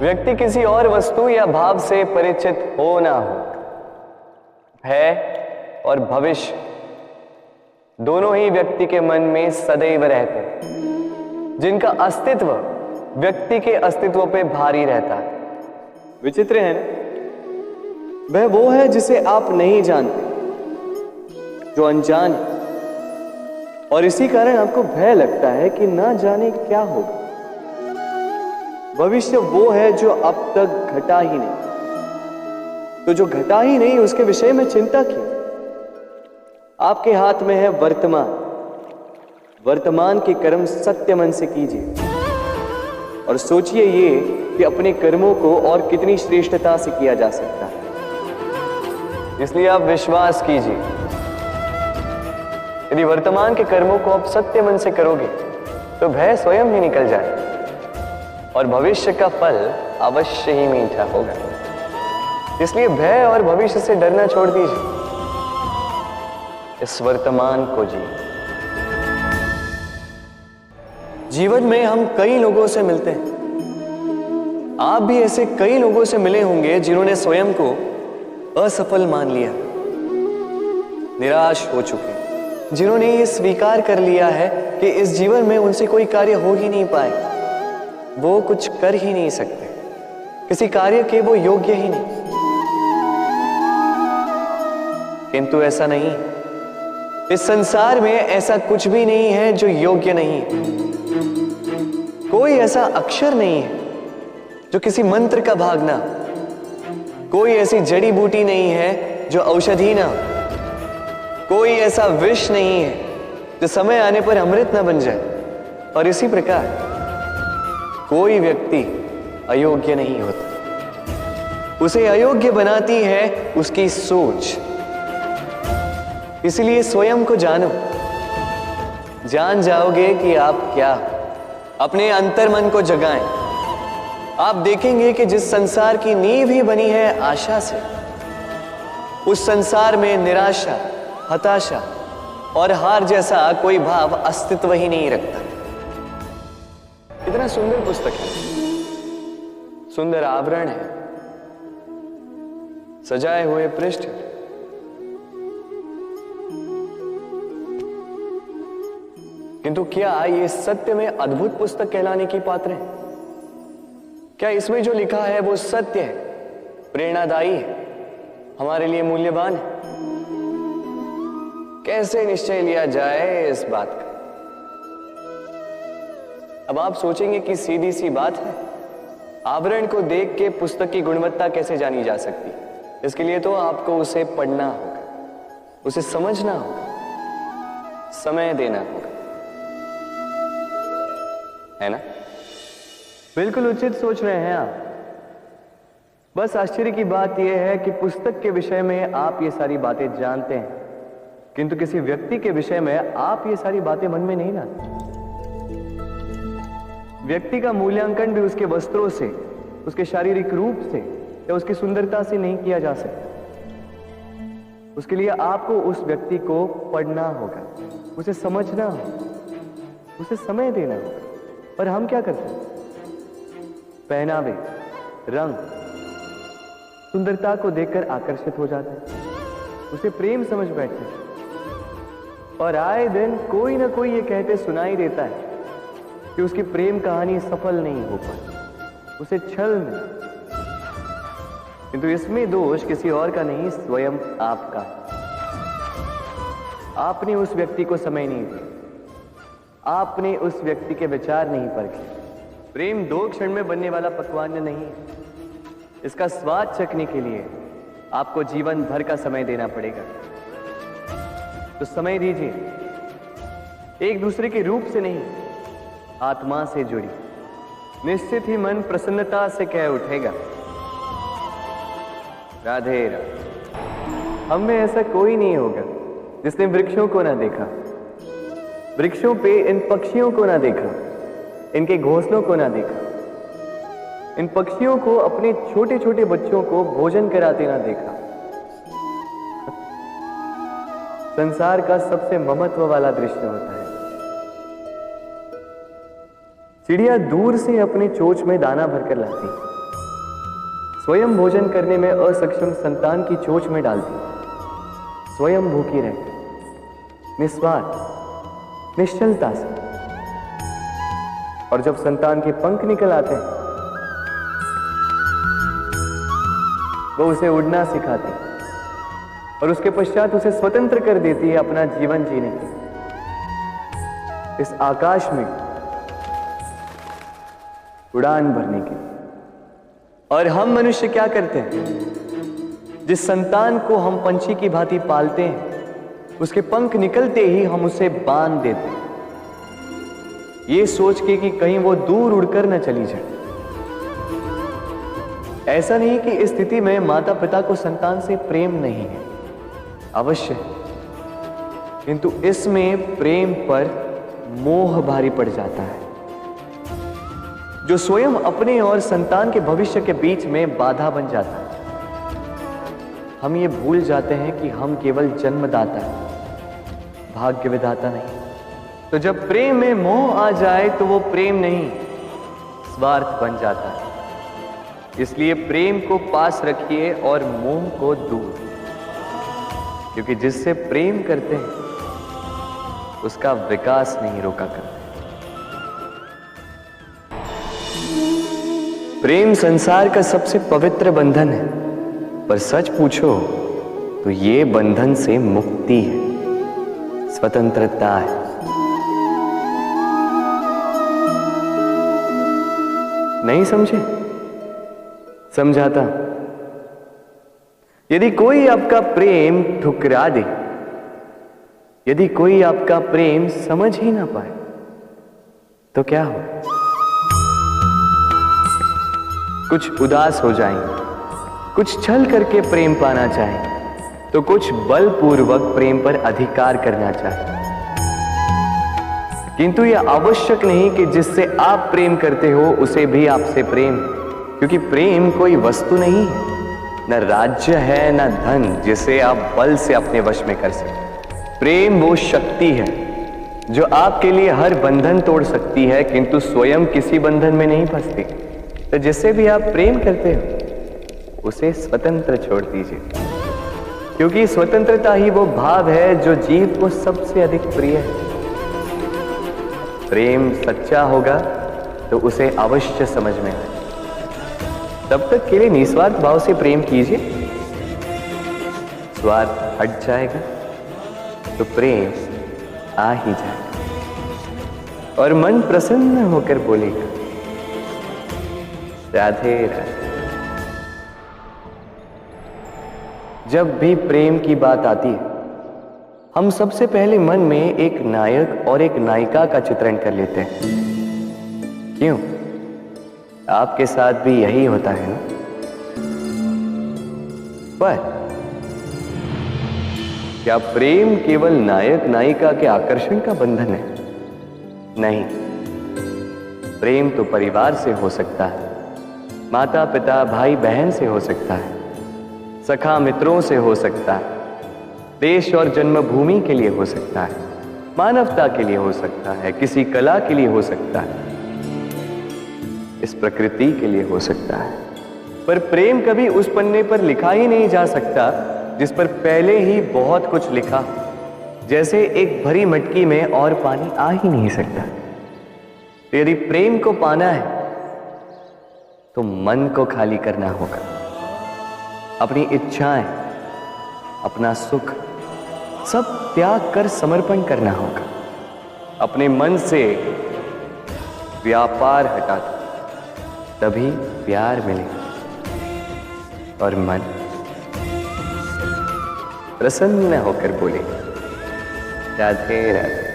व्यक्ति किसी और वस्तु या भाव से परिचित हो ना हो, भय और भविष्य दोनों ही व्यक्ति के मन में सदैव रहते हैं, जिनका अस्तित्व व्यक्ति के अस्तित्व पे भारी रहता है। विचित्र है ना? वह वो है जिसे आप नहीं जानते, जो अनजान है, और इसी कारण आपको भय लगता है कि ना जाने क्या होगा। भविष्य वो है जो अब तक घटा ही नहीं, तो जो घटा ही नहीं उसके विषय में चिंता क्यों? आपके हाथ में है वर्तमान। वर्तमान के कर्म सत्य मन से कीजिए और सोचिए ये कि अपने कर्मों को और कितनी श्रेष्ठता से किया जा सकता है। इसलिए आप विश्वास कीजिए, यदि वर्तमान के कर्मों को आप सत्य मन से करोगे तो भय स्वयं ही निकल जाए और भविष्य का फल अवश्य ही मीठा होगा। इसलिए भय और भविष्य से डरना छोड़ दीजिए, इस वर्तमान को जिए। जीवन में हम कई लोगों से मिलते हैं। आप भी ऐसे कई लोगों से मिले होंगे जिन्होंने स्वयं को असफल मान लिया, निराश हो चुके, जिन्होंने ये स्वीकार कर लिया है कि इस जीवन में उनसे कोई कार्य हो ही नहीं पाएगा, वो कुछ कर ही नहीं सकते, किसी कार्य के वो योग्य ही नहीं। किंतु ऐसा नहीं, इस संसार में ऐसा कुछ भी नहीं है जो योग्य नहीं है। कोई ऐसा अक्षर नहीं है जो किसी मंत्र का भाग ना, कोई ऐसी जड़ी बूटी नहीं है जो औषधि ना, कोई ऐसा विष नहीं है जो समय आने पर अमृत ना बन जाए। और इसी प्रकार कोई व्यक्ति अयोग्य नहीं होता, उसे अयोग्य बनाती है उसकी सोच। इसलिए स्वयं को जानो, जान जाओगे कि आप क्या, अपने अंतर मन को जगाएं। आप देखेंगे कि जिस संसार की नींव ही बनी है आशा से, उस संसार में निराशा, हताशा और हार जैसा कोई भाव अस्तित्व ही नहीं रखता। इतना सुंदर पुस्तक है, सुंदर आवरण है, सजाए हुए पृष्ठ, किंतु क्या ये सत्य में अद्भुत पुस्तक कहलाने की पात्र है? क्या इसमें जो लिखा है वो सत्य है, प्रेरणादायी है, हमारे लिए मूल्यवान है? कैसे निश्चय लिया जाए इस बात का? अब आप सोचेंगे कि सीधी सी बात है, आवरण को देख के पुस्तक की गुणवत्ता कैसे जानी जा सकती? इसके लिए तो आपको उसे पढ़ना होगा, उसे समझना होगा, समय देना होगा, है ना? बिल्कुल उचित सोच रहे हैं आप। बस आश्चर्य की बात यह है कि पुस्तक के विषय में आप ये सारी बातें जानते हैं, किंतु किसी व्यक्ति के विषय में आप ये सारी बातें मन में नहीं लाते। व्यक्ति का मूल्यांकन भी उसके वस्त्रों से, उसके शारीरिक रूप से या उसकी सुंदरता से नहीं किया जा सकता। उसके लिए आपको उस व्यक्ति को पढ़ना होगा, उसे समझना होगा, उसे समय देना होगा। और हम क्या करते हैं? पहनावे, रंग, सुंदरता को देखकर आकर्षित हो जाते हैं, उसे प्रेम समझ बैठते हैं। और आए दिन कोई ना कोई ये कहते सुनाई देता है कि उसकी प्रेम कहानी सफल नहीं हो पाई, उसे छल मिला। किंतु इसमें दोष किसी और का नहीं, स्वयं आपका। आपने उस व्यक्ति को समय नहीं दिया, आपने उस व्यक्ति के विचार नहीं परखे। प्रेम 2 क्षण में बनने वाला पकवान नहीं है, इसका स्वाद चखने के लिए आपको जीवन भर का समय देना पड़ेगा। तो समय दीजिए, एक दूसरे के रूप से नहीं, आत्मा से जुड़ी। निश्चित ही मन प्रसन्नता से कह उठेगा, राधे राधे। हम में ऐसा कोई नहीं होगा जिसने वृक्षों को ना देखा, वृक्षों पे इन पक्षियों को ना देखा, इनके घोंसलों को ना देखा, इन पक्षियों को अपने छोटे छोटे बच्चों को भोजन कराते ना देखा। संसार का सबसे ममत्व वाला दृश्य होता है। चिड़िया दूर से अपने चोंच में दाना भरकर लाती, स्वयं भोजन करने में असक्षम संतान की चोंच में डालती, स्वयं भूखी रहती, निस्वार्थ निश्चलता से। और जब संतान के पंख निकल आते हैं, वो उसे उड़ना सिखाती और उसके पश्चात उसे स्वतंत्र कर देती है अपना जीवन जीने के, इस आकाश में उड़ान भरने के। और हम मनुष्य क्या करते हैं? जिस संतान को हम पंछी की भांति पालते हैं, उसके पंख निकलते ही हम उसे बांध देते हैं, ये सोच के कि कहीं वो दूर उड़कर न चली जाए। ऐसा नहीं कि इस स्थिति में माता पिता को संतान से प्रेम नहीं है, अवश्य, किंतु इसमें प्रेम पर मोह भारी पड़ जाता है, जो स्वयं अपने और संतान के भविष्य के बीच में बाधा बन जाता है। हम ये भूल जाते हैं कि हम केवल जन्मदाता हैं, भाग्य विधाता नहीं। तो जब प्रेम में मोह आ जाए तो वो प्रेम नहीं, स्वार्थ बन जाता है। इसलिए प्रेम को पास रखिए और मोह को दूर, क्योंकि जिससे प्रेम करते हैं उसका विकास नहीं रोका करते। प्रेम संसार का सबसे पवित्र बंधन है, पर सच पूछो तो ये बंधन से मुक्ति है, स्वतंत्रता है। नहीं समझे? समझाता। यदि कोई आपका प्रेम ठुकरा दे, यदि कोई आपका प्रेम समझ ही ना पाए, तो क्या हो? कुछ उदास हो जाएंगे, कुछ छल करके प्रेम पाना चाहें, तो कुछ बलपूर्वक प्रेम पर अधिकार करना चाहें। किंतु यह आवश्यक नहीं कि जिससे आप प्रेम करते हो उसे भी आपसे प्रेम, क्योंकि प्रेम कोई वस्तु नहीं है, न राज्य है, न धन जिसे आप बल से अपने वश में कर सकते। प्रेम वो शक्ति है जो आपके लिए हर बंधन तोड़ सकती है, किंतु स्वयं किसी बंधन में नहीं फंसती। तो जिससे भी आप प्रेम करते हो उसे स्वतंत्र छोड़ दीजिए, क्योंकि स्वतंत्रता ही वो भाव है जो जीव को सबसे अधिक प्रिय है। प्रेम सच्चा होगा तो उसे अवश्य समझ में आए। तब तक के लिए निस्वार्थ भाव से प्रेम कीजिए, स्वार्थ हट जाएगा तो प्रेम आ ही जाएगा और मन प्रसन्न होकर बोलेगा, राधे राधे। जब भी प्रेम की बात आती है, हम सबसे पहले मन में एक नायक और एक नायिका का चित्रण कर लेते हैं। क्यों? आपके साथ भी यही होता है ना? पर क्या प्रेम केवल नायक नायिका के आकर्षण का बंधन है? नहीं, प्रेम तो परिवार से हो सकता है, माता पिता भाई बहन से हो सकता है, सखा मित्रों से हो सकता है, देश और जन्मभूमि के लिए हो सकता है, मानवता के लिए हो सकता है, किसी कला के लिए हो सकता है, इस प्रकृति के लिए हो सकता है। पर प्रेम कभी उस पन्ने पर लिखा ही नहीं जा सकता जिस पर पहले ही बहुत कुछ लिखा। जैसे एक भरी मटकी में और पानी आ ही नहीं सकता। तो यदि प्रेम को पाना है तो मन को खाली करना होगा, अपनी इच्छाएं, अपना सुख सब त्याग कर समर्पण करना होगा। अपने मन से व्यापार हटा दो, तभी प्यार मिलेगा और मन प्रसन्न होकर बोलेगा, राधे राधे।